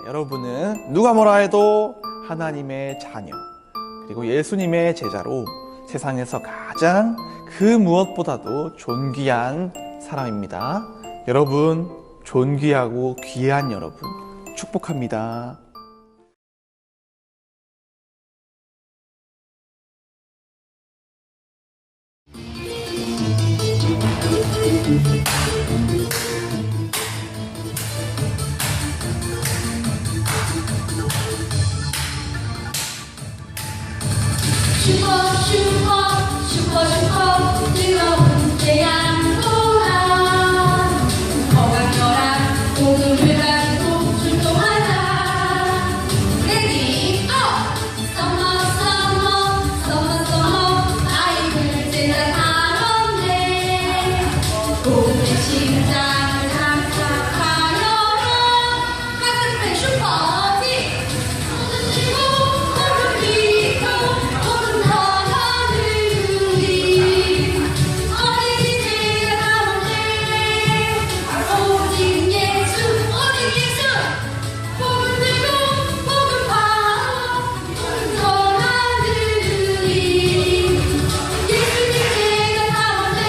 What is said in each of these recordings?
여러분은 누가 뭐라 해도 하나님의 자녀, 그리고 예수님의 제자로 세상에서 가장 그 무엇보다도 존귀한 사람입니다. 여러분, 존귀하고 귀한 여러분, 축복합니다. 슈퍼 뜨거운 태양보라 거강렬한 오늘을 가지고 출동하자. 레디 서머 아이들 제작하는데 오늘의 심장을 장착하여라. 가슴에 슈퍼티 손을 들고 손을 들고 모든 하나를 누리 어린이 제자 가운데 오직 예수 복음 들고 복음 받아 모든 하나를 누리 예수님 제자 가운데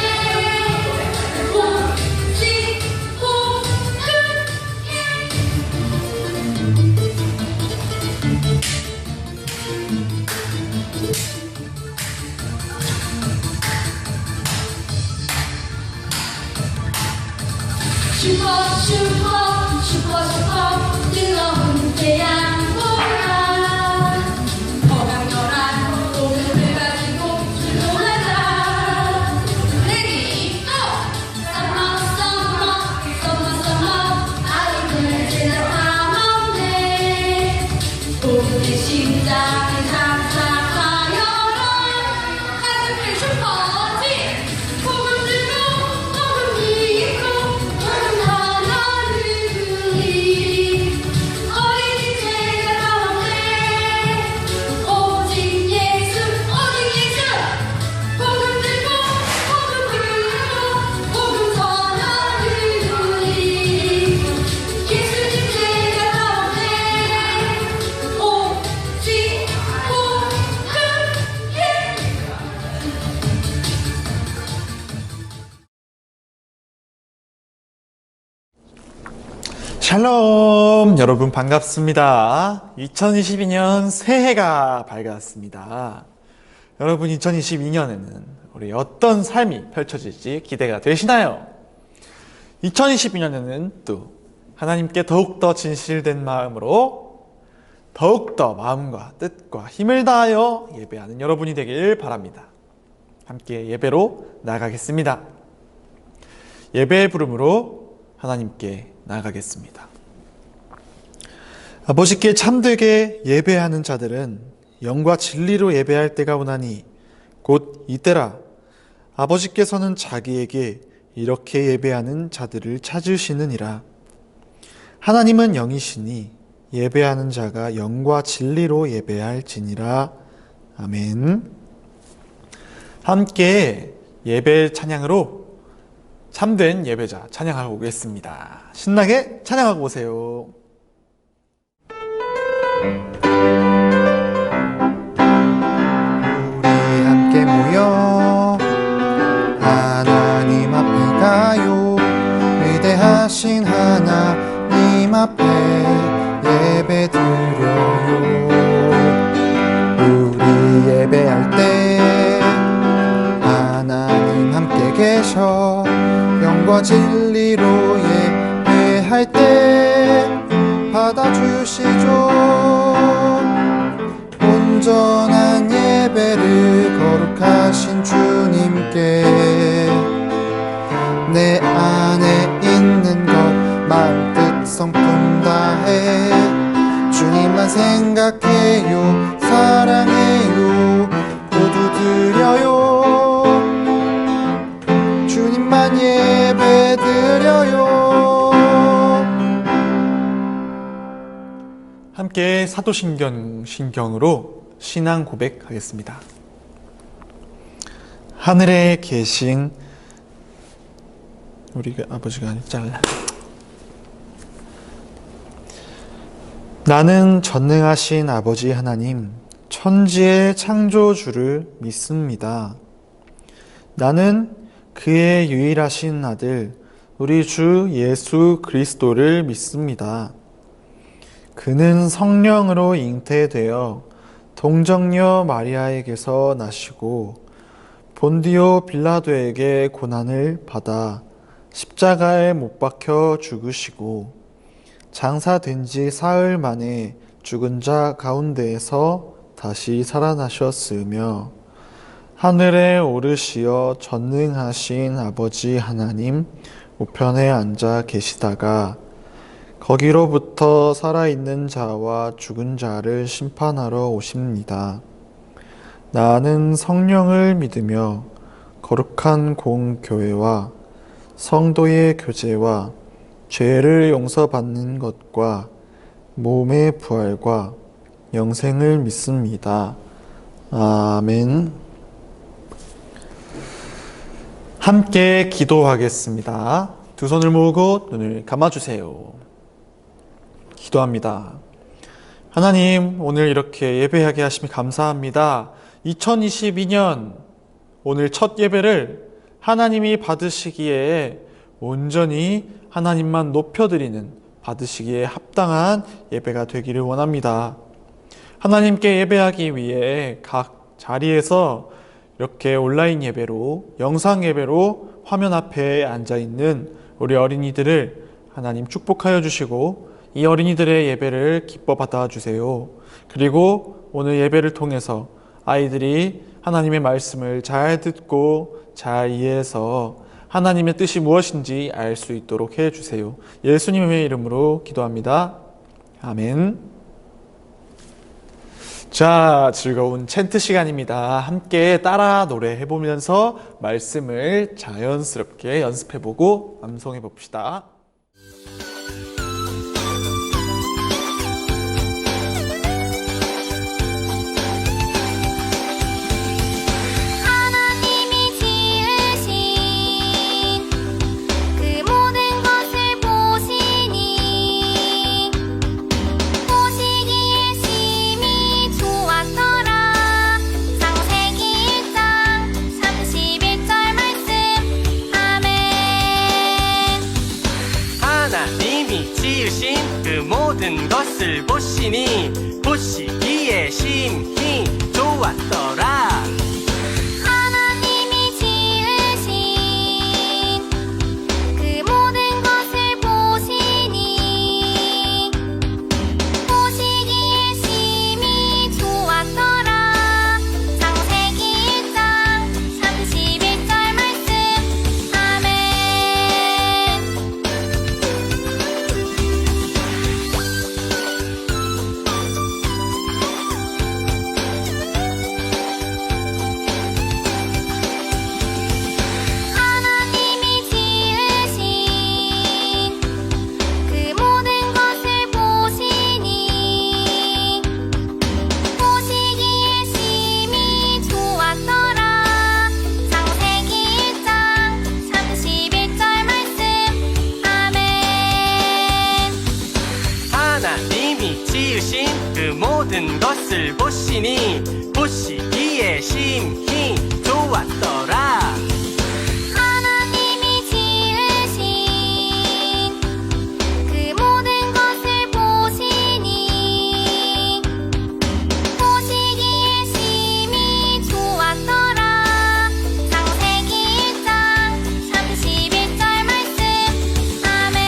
오직 슈퍼 뜨거운 태양보라 거강렬한 오늘을 가지고 출동하자. 레디 서머 아이들 제작하는데 오늘의 심장을 장착하여라. 가슴을 슈퍼지 복음 들고 복음 믿고 복음 하나를 누리 어린이 제자 가운데 오직 예수 복음 들고 복음 믿고 복음 전하를 누리 예수님 제자 가운데 오직 샬롬! 여러분 반갑습니다. 2022년 새해가 밝았습니다. 여러분, 2022년에는 우리 어떤 삶이 펼쳐질지 기대가 되시나요? 2022년에는 또 하나님께 더욱더 진실된 마음으로 더욱더 마음과 뜻과 힘을 다하여 예배하는 여러분이 되길 바랍니다. 함께 예배로 나아가겠습니다. 예배의 부름으로 하나님께 나아가겠습니다. 아버지께 참되게 예배하는 자들은 영과 진리로 예배할 때가 오나니 곧 이때라. 아버지께서는 자기에게 이렇게 예배하는 자들을 찾으시느니라. 하나님은 영이시니 예배하는 자가 영과 진리로 예배할지니라. 아멘. 함께 예배 찬양으로 참된 예배자 찬양하고 오겠습니다. 신나게 찬양하고 오세요. 우리 함께 모여 하나님 앞에 가요. 위대하신 하나님 앞에 예배 드려요. 우리 예배할 때 하나님 함께 계셔. 영과 진리로 예배할 때 받아주시죠. 온전한 예배를 거룩하신 주님께 내 안에 있는 것 마음 뜻 성품 다해 주님만 생각해요. 사랑해요. 모두 드려요. 주님만 예배 드려요. 함께 사도신경으로 신앙 고백하겠습니다. 하늘에 계신 우리 아버지가 아니라 나는 전능하신 아버지 하나님, 천지의 창조주를 믿습니다. 나는 그의 유일하신 아들, 우리 주 예수 그리스도를 믿습니다. 그는 성령으로 잉태되어 동정녀 마리아에게서 나시고 본디오 빌라도에게 고난을 받아 십자가에 못 박혀 죽으시고 장사된 지 사흘 만에 죽은 자 가운데에서 다시 살아나셨으며 하늘에 오르시어 전능하신 아버지 하나님 우편에 앉아 계시다가 거기로부터 살아있는 자와 죽은 자를 심판하러 오십니다. 나는 성령을 믿으며 거룩한 공교회와 성도의 교제와 죄를 용서받는 것과 몸의 부활과 영생을 믿습니다. 아멘. 함께 기도하겠습니다. 두 손을 모으고 눈을 감아주세요. 기도합니다. 하나님, 오늘 이렇게 예배하게 하시니 감사합니다. 2022년 오늘 첫 예배를 하나님이 받으시기에 온전히 하나님만 높여드리는, 받으시기에 합당한 예배가 되기를 원합니다. 하나님께 예배하기 위해 각 자리에서 이렇게 온라인 예배로, 영상 예배로 화면 앞에 앉아있는 우리 어린이들을 하나님 축복하여 주시고 이 어린이들의 예배를 기뻐 받아주세요. 그리고 오늘 예배를 통해서 아이들이 하나님의 말씀을 잘 듣고 잘 이해해서 하나님의 뜻이 무엇인지 알 수 있도록 해주세요. 예수님의 이름으로 기도합니다. 아멘. 자, 즐거운 챈트 시간입니다. 함께 따라 노래해보면서 말씀을 자연스럽게 연습해보고 암송해봅시다. 모든 것을 보시니 보시기에 심히 좋았더라. 하나님이 지으신 그 모든 것을 보시니 보시기에 심히 좋았더라. 창세기 1장 31절 말씀. 아멘. 모든 것을 보시니 보시기에 심히 좋았더라. 하나님이 지으신 그 모든 것을 보시니 보시기에 심히 좋았더라. 창세기 1장 31절 말씀. 아멘.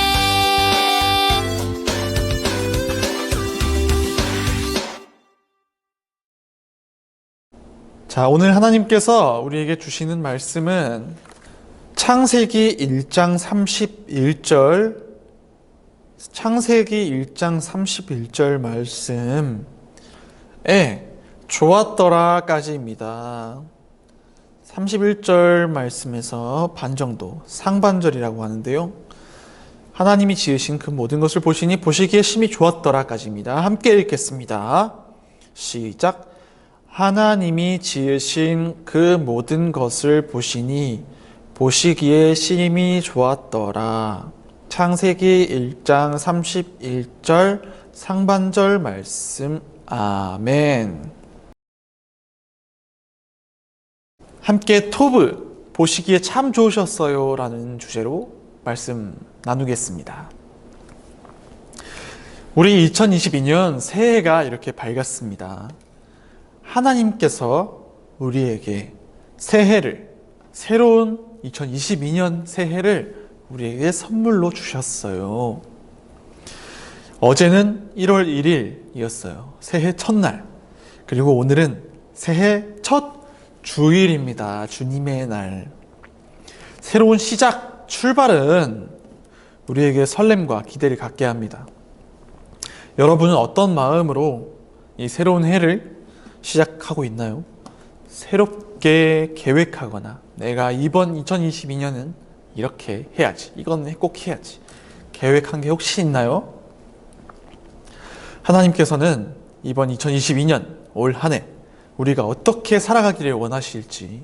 자, 오늘 하나님께서 우리에게 주시는 말씀은 창세기 1장 31절, 창세기 1장 31절 말씀에 좋았더라까지입니다. 31절 말씀에서 반 정도, 상반절이라고 하는데요. 하나님이 지으신 그 모든 것을 보시니 보시기에 심히 좋았더라까지입니다. 함께 읽겠습니다. 시작. 하나님이 지으신 그 모든 것을 보시니 보시기에 심히 좋았더라. 창세기 1장 31절, 상반절 말씀 아멘. 함께 토브 보시기에 참 좋으셨어요 라는 주제로 말씀 나누겠습니다. 우리 2022년 새해가 이렇게 밝았습니다. 하나님께서 우리에게 새해를, 새로운 2022년 새해를 우리에게 선물로 주셨어요. 어제는 1월 1일이었어요. 새해 첫날. 그리고 오늘은 새해 첫 주일입니다. 주님의 날. 새로운 시작, 출발은 우리에게 설렘과 기대를 갖게 합니다. 여러분은 어떤 마음으로 이 새로운 해를 시작하고 있나요? 새롭게 계획하거나 내가 이번 2022년은 이렇게 해야지, 이건 꼭 해야지 계획한 게 혹시 있나요? 하나님께서는 이번 2022년 올 한 해 우리가 어떻게 살아가기를 원하실지,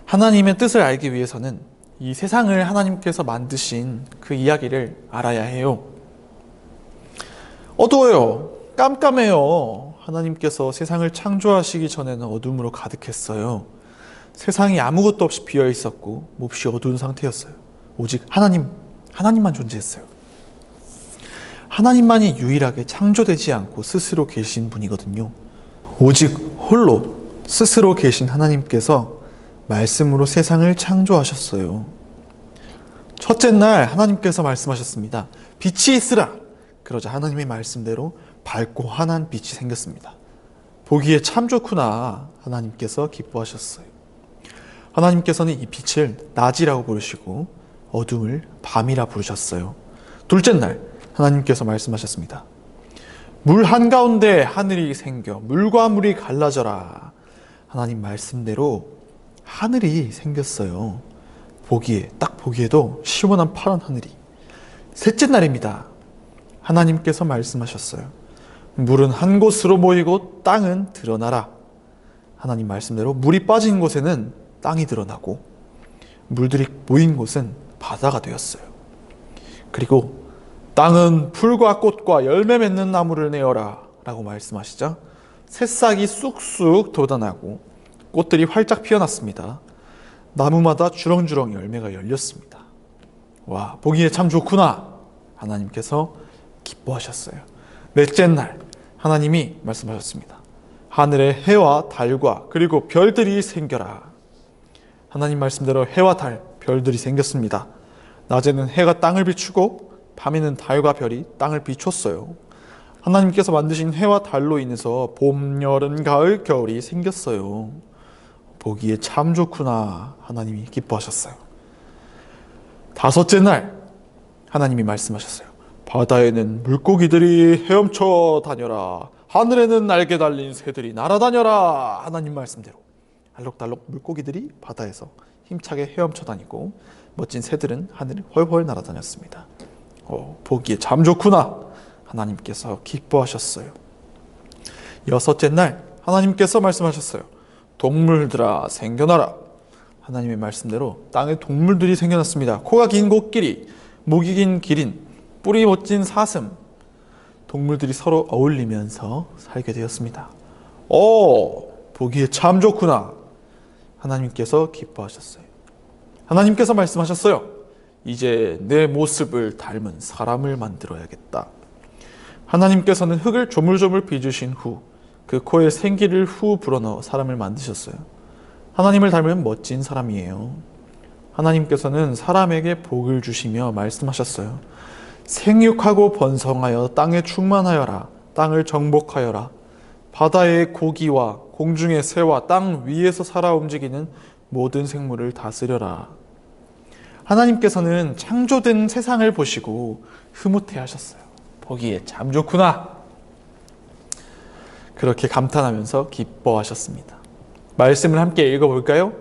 하나님의 뜻을 알기 위해서는 이 세상을 하나님께서 만드신 그 이야기를 알아야 해요. 어두워요. 깜깜해요. 하나님께서 세상을 창조하시기 전에는 어둠으로 가득했어요. 세상이 아무것도 없이 비어 있었고 몹시 어두운 상태였어요. 오직 하나님만 존재했어요. 하나님만이 유일하게 창조되지 않고 스스로 계신 분이거든요. 오직 홀로 스스로 계신 하나님께서 말씀으로 세상을 창조하셨어요. 첫째 날 하나님께서 말씀하셨습니다. 빛이 있으라. 그러자 하나님의 말씀대로 밝고 환한 빛이 생겼습니다. 보기에 참 좋구나. 하나님께서 기뻐하셨어요. 하나님께서는 이 빛을 낮이라고 부르시고 어둠을 밤이라 부르셨어요. 둘째 날 하나님께서 말씀하셨습니다. 물 한가운데 하늘이 생겨 물과 물이 갈라져라. 하나님 말씀대로 하늘이 생겼어요. 딱 보기에도 시원한 파란 하늘이. 셋째 날입니다. 하나님께서 말씀하셨어요. 물은 한 곳으로 모이고 땅은 드러나라. 하나님 말씀대로 물이 빠진 곳에는 땅이 드러나고 물들이 모인 곳은 바다가 되었어요. 그리고 땅은 풀과 꽃과 열매 맺는 나무를 내어라 라고 말씀하시자 새싹이 쑥쑥 돋아나고 꽃들이 활짝 피어났습니다. 나무마다 주렁주렁 열매가 열렸습니다. 와, 보기에 참 좋구나. 하나님께서 기뻐하셨어요. 넷째 날 하나님이 말씀하셨습니다. 하늘에 해와 달과 그리고 별들이 생겨라. 하나님 말씀대로 해와 달, 별들이 생겼습니다. 낮에는 해가 땅을 비추고 밤에는 달과 별이 땅을 비췄어요. 하나님께서 만드신 해와 달로 인해서 봄, 여름, 가을, 겨울이 생겼어요. 보기에 참 좋구나. 하나님이 기뻐하셨어요. 다섯째 날 하나님이 말씀하셨어요. 바다에는 물고기들이 헤엄쳐 다녀라. 하늘에는 날개 달린 새들이 날아다녀라. 하나님 말씀대로 알록달록 물고기들이 바다에서 힘차게 헤엄쳐 다니고 멋진 새들은 하늘을 훨훨 날아다녔습니다. 보기에 참 좋구나. 하나님께서 기뻐하셨어요. 여섯째 날 하나님께서 말씀하셨어요. 동물들아 생겨나라. 하나님의 말씀대로 땅에 동물들이 생겨났습니다. 코가 긴 코끼리, 목이 긴 기린, 뿔이 멋진 사슴. 동물들이 서로 어울리면서 살게 되었습니다. 보기에 참 좋구나. 하나님께서 기뻐하셨어요. 하나님께서 말씀하셨어요. 이제 내 모습을 닮은 사람을 만들어야겠다. 하나님께서는 흙을 조물조물 빚으신 후 그 코에 생기를 후 불어넣어 사람을 만드셨어요. 하나님을 닮은 멋진 사람이에요. 하나님께서는 사람에게 복을 주시며 말씀하셨어요. 생육하고 번성하여 땅에 충만하여라. 땅을 정복하여라. 바다의 고기와 공중의 새와 땅 위에서 살아 움직이는 모든 생물을 다스려라. 하나님께서는 창조된 세상을 보시고 흐뭇해하셨어요. 보기에 참 좋구나. 그렇게 감탄하면서 기뻐하셨습니다. 말씀을 함께 읽어볼까요?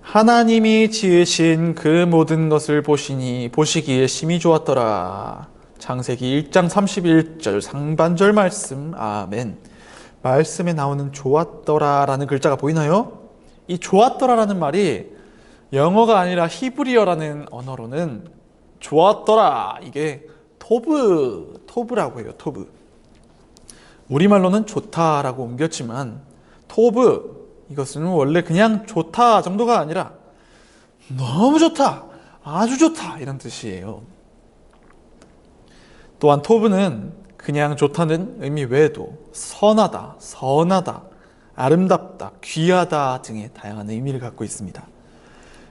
하나님이 지으신 그 모든 것을 보시기에 심히 좋았더라. 창세기 1장 31절 상반절 말씀 아멘. 말씀에 나오는 좋았더라라는 글자가 보이나요? 이 좋았더라라는 말이 영어가 아니라 히브리어라는 언어로는 좋았더라, 이게 토브라고 해요. 토브. 우리말로는 좋다라고 옮겼지만 토브, 이것은 원래 그냥 좋다 정도가 아니라 너무 좋다, 아주 좋다 이런 뜻이에요. 또한 토브는 그냥 좋다는 의미 외에도 선하다, 선하다, 아름답다, 귀하다 등의 다양한 의미를 갖고 있습니다.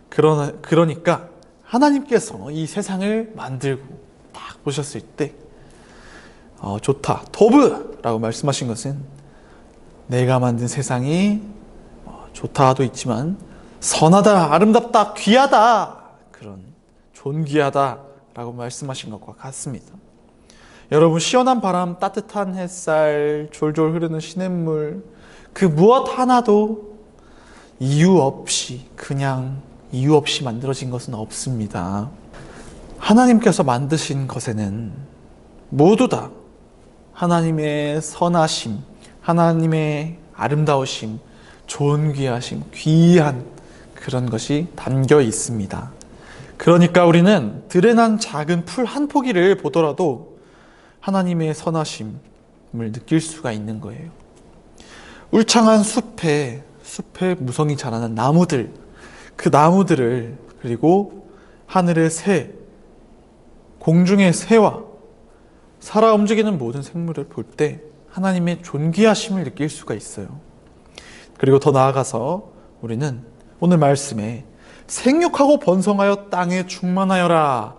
그러니까 하나님께서 이 세상을 만들고 딱 보셨을 때 좋다, 토브라고 말씀하신 것은 내가 만든 세상이 좋다도 있지만 선하다, 아름답다, 귀하다, 그런 존귀하다라고 말씀하신 것과 같습니다. 여러분, 시원한 바람, 따뜻한 햇살, 졸졸 흐르는 시냇물, 그 무엇 하나도 이유 없이, 그냥 이유 없이 만들어진 것은 없습니다. 하나님께서 만드신 것에는 모두 다 하나님의 선하심, 하나님의 아름다우심, 존귀하심, 귀한 그런 것이 담겨 있습니다. 그러니까 우리는 들에 난 작은 풀 한 포기를 보더라도 하나님의 선하심을 느낄 수가 있는 거예요. 울창한 숲에 무성이 자라는 나무들, 그 나무들을, 그리고 하늘의 새, 공중의 새와 살아 움직이는 모든 생물을 볼 때 하나님의 존귀하심을 느낄 수가 있어요. 그리고 더 나아가서 우리는 오늘 말씀에 생육하고 번성하여 땅에 충만하여라,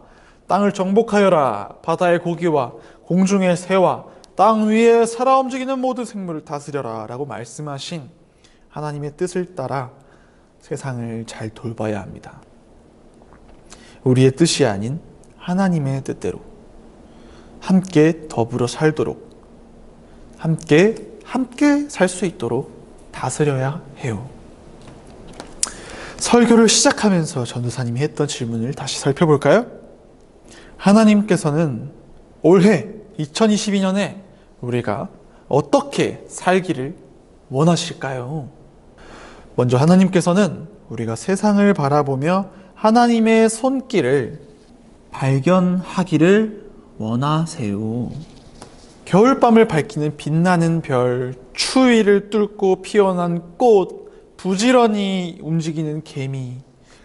땅을 정복하여라, 바다의 고기와 공중의 새와 땅 위에 살아 움직이는 모든 생물을 다스려라 라고 말씀하신 하나님의 뜻을 따라 세상을 잘 돌봐야 합니다. 우리의 뜻이 아닌 하나님의 뜻대로 함께 더불어 살도록, 함께 살 수 있도록 다스려야 해요. 설교를 시작하면서 전도사님이 했던 질문을 다시 살펴볼까요? 하나님께서는 올해 2022년에 우리가 어떻게 살기를 원하실까요? 먼저 하나님께서는 우리가 세상을 바라보며 하나님의 손길을 발견하기를 원하세요. 겨울밤을 밝히는 빛나는 별, 추위를 뚫고 피어난 꽃, 부지런히 움직이는 개미,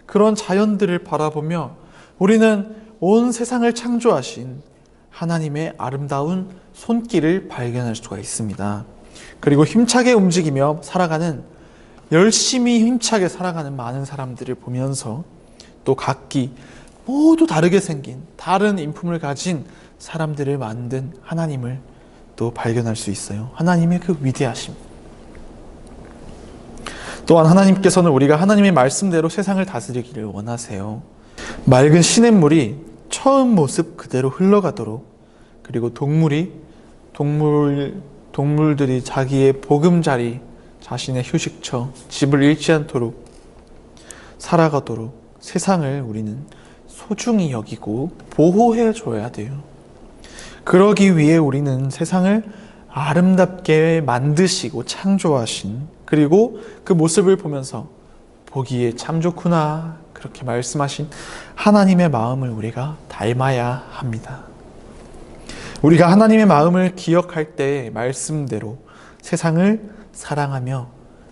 그런 자연들을 바라보며 우리는 온 세상을 창조하신 하나님의 아름다운 손길을 발견할 수가 있습니다. 그리고 힘차게 움직이며 살아가는, 열심히 힘차게 살아가는 많은 사람들을 보면서 또 각기 모두 다르게 생긴 다른 인품을 가진 사람들을 만든 하나님을 또 발견할 수 있어요. 하나님의 그 위대하심. 또한 하나님께서는 우리가 하나님의 말씀대로 세상을 다스리기를 원하세요. 맑은 시냇물이 처음 모습 그대로 흘러가도록, 그리고 동물들이 자기의 보금자리, 자신의 휴식처, 집을 잃지 않도록 살아가도록 세상을 우리는 소중히 여기고 보호해 줘야 돼요. 그러기 위해 우리는 세상을 아름답게 만드시고 창조하신, 그리고 그 모습을 보면서 보기에 참 좋구나 그렇게 말씀하신 하나님의 마음을 우리가 닮아야 합니다. 우리가 하나님의 마음을 기억할 때 말씀대로 세상을 사랑하며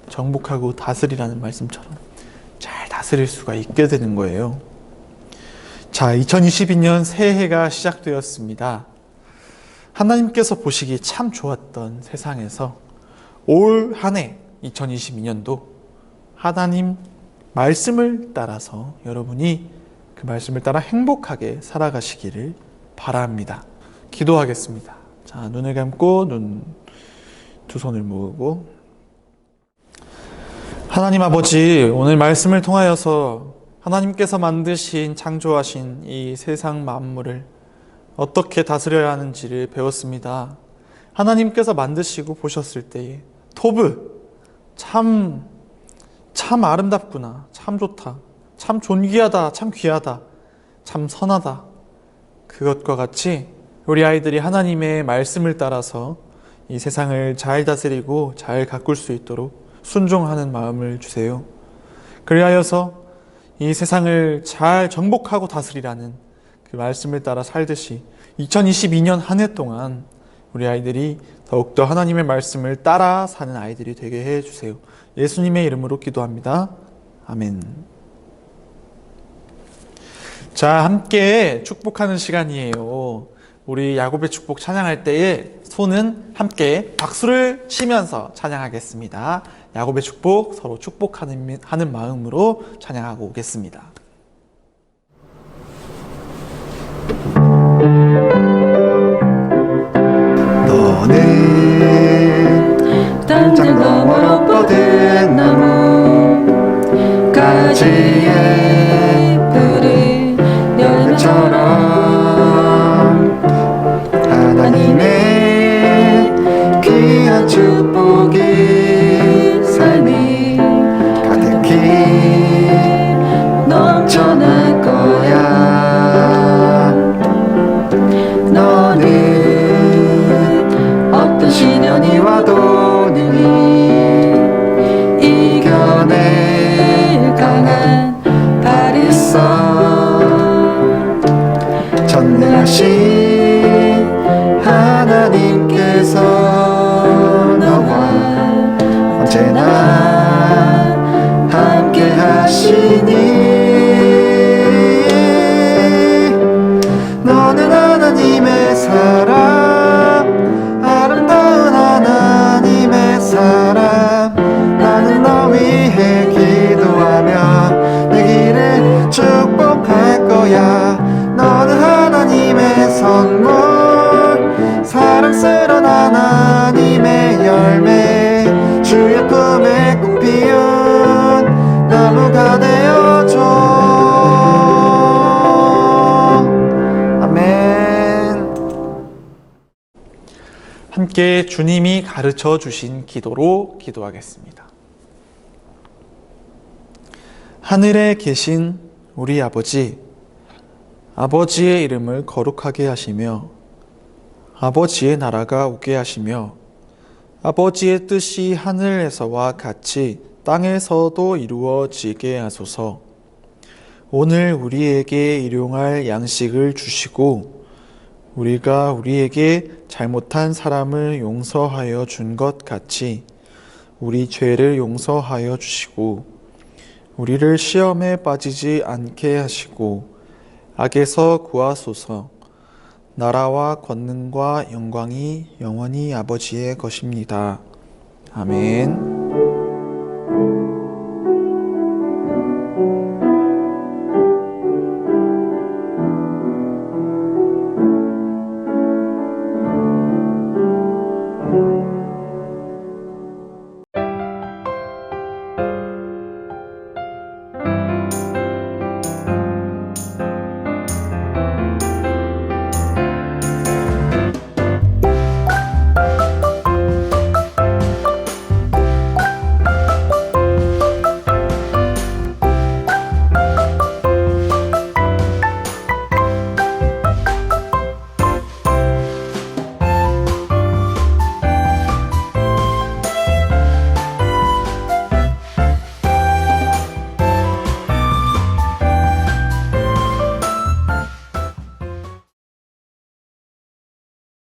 정복하고 다스리라는 말씀처럼 잘 다스릴 수가 있게 되는 거예요. 자, 2022년 새해가 시작되었습니다. 하나님께서 보시기 참 좋았던 세상에서 올 한 해 2022년도 하나님 말씀을 따라서 여러분이 그 말씀을 따라 행복하게 살아가시기를 바랍니다. 기도하겠습니다. 자, 눈을 감고 두 손을 모으고, 하나님 아버지, 오늘 말씀을 통하여서 하나님께서 만드신, 창조하신 이 세상 만물을 어떻게 다스려야 하는지를 배웠습니다. 하나님께서 만드시고 보셨을 때에 토브, 참 아름답구나, 참 좋다, 참 존귀하다, 참 귀하다, 참 선하다. 그것과 같이 우리 아이들이 하나님의 말씀을 따라서 이 세상을 잘 다스리고 잘 가꿀 수 있도록 순종하는 마음을 주세요. 그리하여서 이 세상을 잘 정복하고 다스리라는 그 말씀을 따라 살듯이 2022년 한 해 동안 우리 아이들이 더욱더 하나님의 말씀을 따라 사는 아이들이 되게 해주세요. 예수님의 이름으로 기도합니다. 아멘. 자, 함께 축복하는 시간이에요. 우리 야곱의 축복 찬양할 때에 손은 함께 박수를 치면서 찬양하겠습니다. 야곱의 축복 서로 축복하는 마음으로 찬양하고 오겠습니다. 너는 땅들 너머로 뻗은 나무 가지에 푸른 열매처럼 하나님의 귀한 축복이 삶이 가득히 넘쳐날 거야. 너는 어떤 시련이 와도 능히 이겨낼 강한 발이 있어. 전능하신 하나님께서 너와 언제나 함께 하시니 너는 하나님의 사람, 아름다운 하나님의 사람. 나는 너 위해 기도하며 내 길을 축복할 거야. 너는 하나님의 선물, 사랑스러운 하나님의 열매, 주의 품에 꽃 피운 나무가 되어줘. 아멘. 함께 주님이 가르쳐 주신 기도로 기도하겠습니다. 하늘에 계신 우리 아버지, 아버지의 이름을 거룩하게 하시며 아버지의 나라가 오게 하시며 아버지의 뜻이 하늘에서와 같이 땅에서도 이루어지게 하소서. 오늘 우리에게 일용할 양식을 주시고 우리가 우리에게 잘못한 사람을 용서하여 준 것 같이 우리 죄를 용서하여 주시고 우리를 시험에 빠지지 않게 하시고 악에서 구하소서. 나라와 권능과 영광이 영원히 아버지의 것입니다. 아멘.